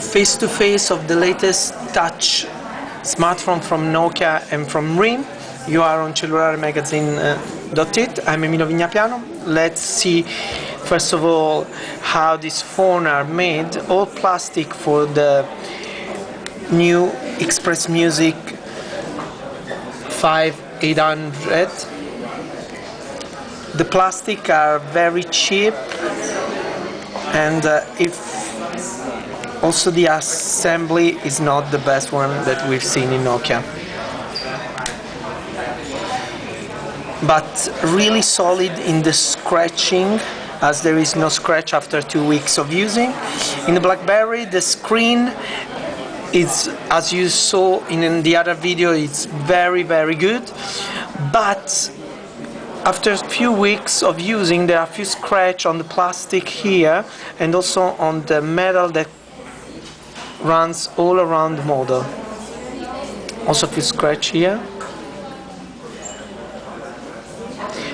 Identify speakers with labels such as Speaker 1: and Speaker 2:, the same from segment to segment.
Speaker 1: face-to-face of the latest touch smartphone from Nokia and from RIM. You are on Cellulare-Magazine.it. I'm Emilio Vignapiano. Let's see first of all how these phones are made. All plastic for the new Express Music 5800. The plastic are very cheap, and if also the assembly is not the best one that we've seen in Nokia, but really solid in the scratching, as there is no scratch after 2 weeks of using. In the BlackBerry, the screen is, as you saw in the other video, it's very good, but after a few weeks of using, there are a few scratches on the plastic here and also on the metal that runs all around the model. Also a few scratches here.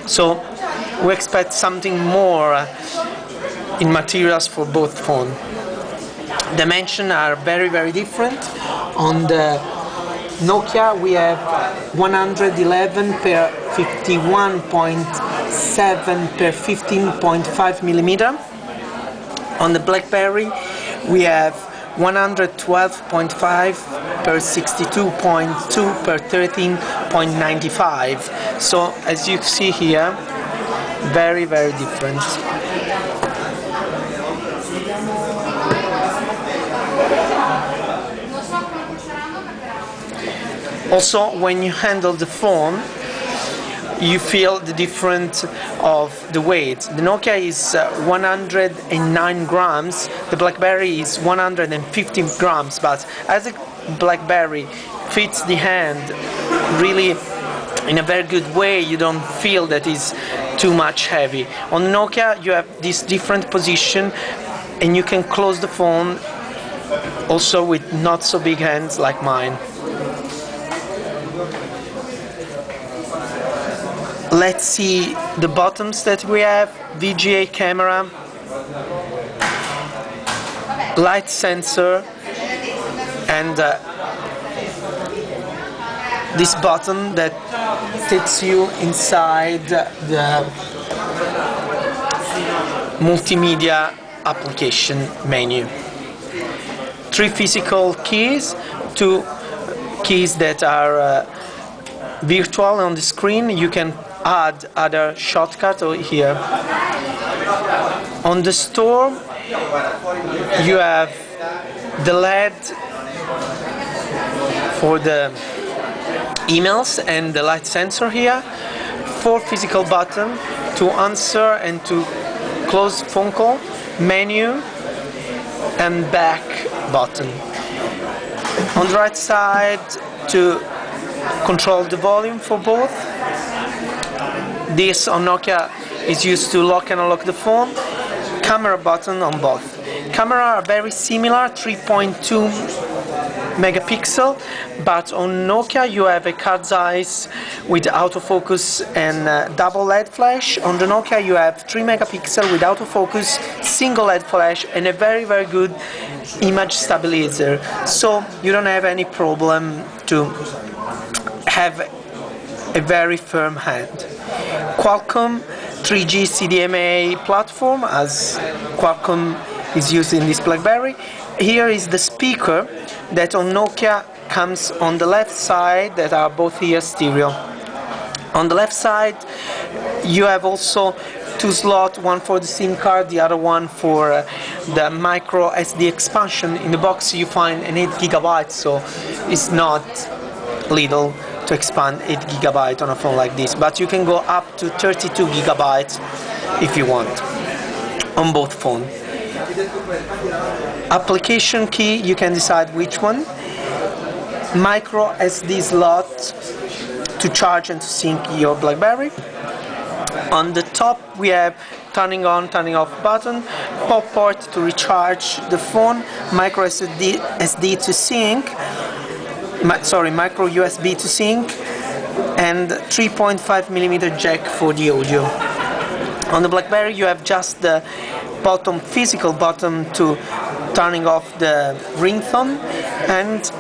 Speaker 1: So we expect something more in materials for both phones. Dimensions are very different. On the Nokia we have 111 per 51.7 per 15.5 millimeter. On the BlackBerry we have 112.5 per 62.2 per 13.95. So as you see here, very different. Also, when you handle the phone, you feel the difference of the weight. The Nokia is 109 grams, the BlackBerry is 150 grams, but as the BlackBerry fits the hand really in a very good way, you don't feel that it's too much heavy. On Nokia you have this different position and you can close the phone also with not so big hands like mine. Let's see the buttons that we have. VGA camera, light sensor, and this button that takes you inside the multimedia application menu. 3 physical keys, 2 keys that are virtual on the screen. You can add other shortcuts here. On the Storm you have the LED for the emails and the light sensor here. 4 physical buttons to answer and to close phone call, menu and back button. On the right side to control the volume for both. This on Nokia is used to lock and unlock the phone. Camera button on both. Camera are very similar, 3.2 megapixel, but on Nokia you have a cat's eyes with autofocus and double LED flash. On the Nokia you have 3 megapixel with autofocus, single LED flash and a very good image stabilizer, so you don't have any problem to have a very firm hand. Qualcomm 3G CDMA platform, as Qualcomm is used in this BlackBerry. Here is the speaker that on Nokia comes on the left side, that are both here stereo. On the left side you have also 2 slots, one for the SIM card, the other one for the micro SD expansion. In the box you find an 8 GB, so it's not little to expand 8 GB on a phone like this, but you can go up to 32 GB if you want on both phones. Application key, you can decide which one. Micro SD slot to charge and to sync your BlackBerry. On the top we have turning on, turning off button, pop port to recharge the phone, micro SD to sync, micro USB to sync, and 3.5mm jack for the audio. On the BlackBerry you have just the physical button to turning off the ringtone and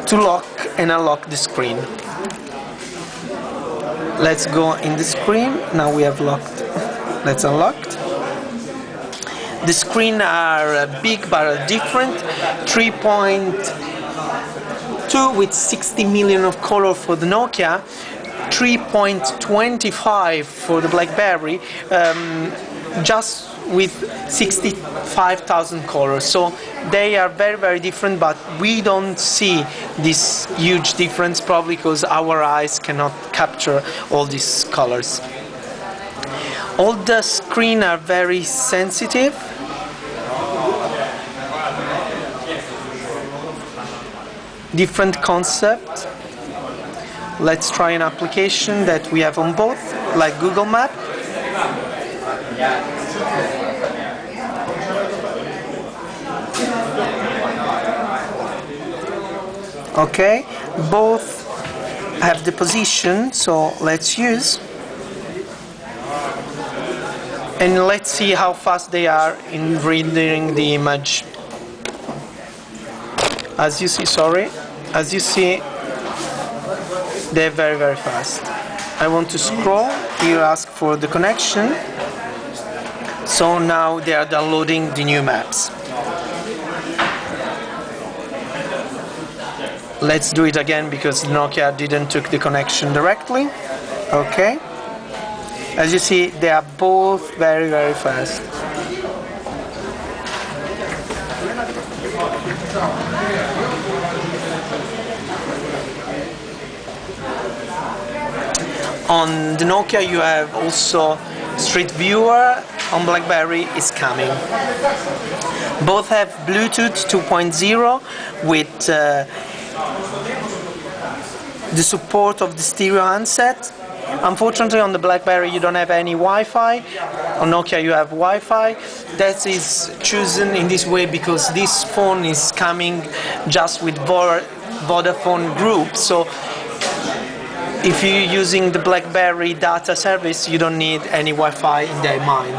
Speaker 1: to lock and unlock the screen. Let's go in the screen. Now we have locked. Let's unlock. The screen are big but different. 3.2 with 60 million of color for the Nokia, 3.25 for the BlackBerry, just with 65,000 colors. So they are very, very different, but we don't see this huge difference, probably because our eyes cannot capture all these colors. All the screens are very sensitive. Different concept. Let's try an application that we have on both, like Google Map. Okay, both have the position, so let's use. And let's see how fast they are in rendering the image. As you see, they're very, very fast. I want to scroll. You ask for the connection. So now they are downloading the new maps. Let's do it again because Nokia didn't took the connection directly. Okay. As you see, they are both very, very fast. On the Nokia you have also Street Viewer, on BlackBerry is coming. Both have Bluetooth 2.0 with the support of the stereo handset. Unfortunately on the BlackBerry you don't have any Wi-Fi, on Nokia you have Wi-Fi. That is chosen in this way because this phone is coming just with Vodafone Group, so if you're using the BlackBerry data service you don't need any Wi-Fi in their mind.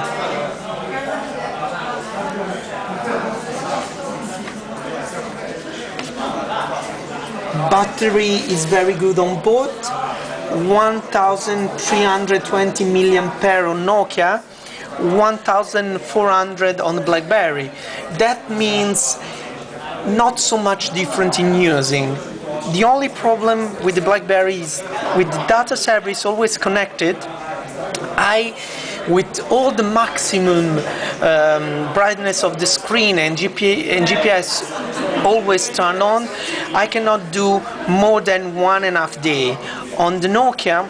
Speaker 1: Battery is very good on both. 1320 mAh on Nokia, 1400 on the BlackBerry. That means not so much different in using. The only problem with the BlackBerry is with the data service always connected. With all the maximum brightness of the screen and GPS always turned on, I cannot do more than 1.5 days. On the Nokia,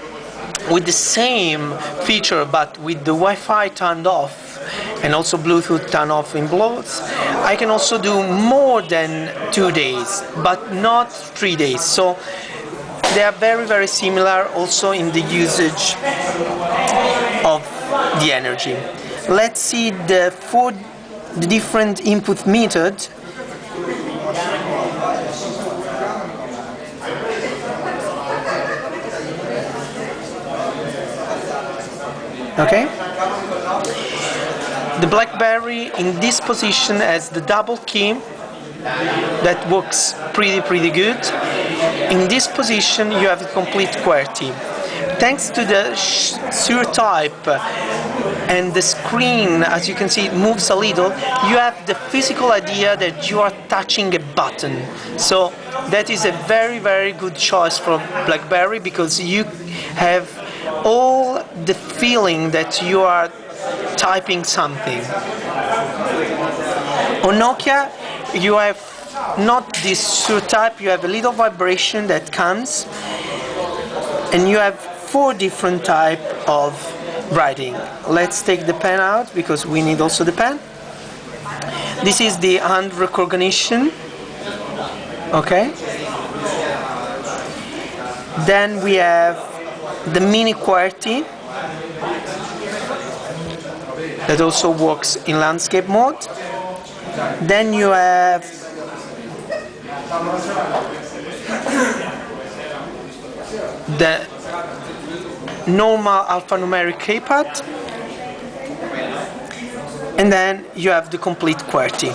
Speaker 1: with the same feature but with the Wi-Fi turned off and also Bluetooth turned off in both, I can also do more than 2 days, but not 3 days. So they are very, very similar also in the usage of the energy. Let's see the different input methods. Okay. The BlackBerry in this position has the double key that works pretty good. In this position you have a complete QWERTY. Thanks to the type and the screen, as you can see, it moves a little, you have the physical idea that you are touching a button. So that is a very, very good choice for BlackBerry because you have all the feeling that you are typing something. On Nokia, you have not this type, you have a little vibration that comes, and you have 4 different types of writing. Let's take the pen out because we need also the pen. This is the hand recognition. Okay. Then we have the mini QWERTY that also works in landscape mode. Then you have the normal alphanumeric keypad. and then you have the complete QWERTY.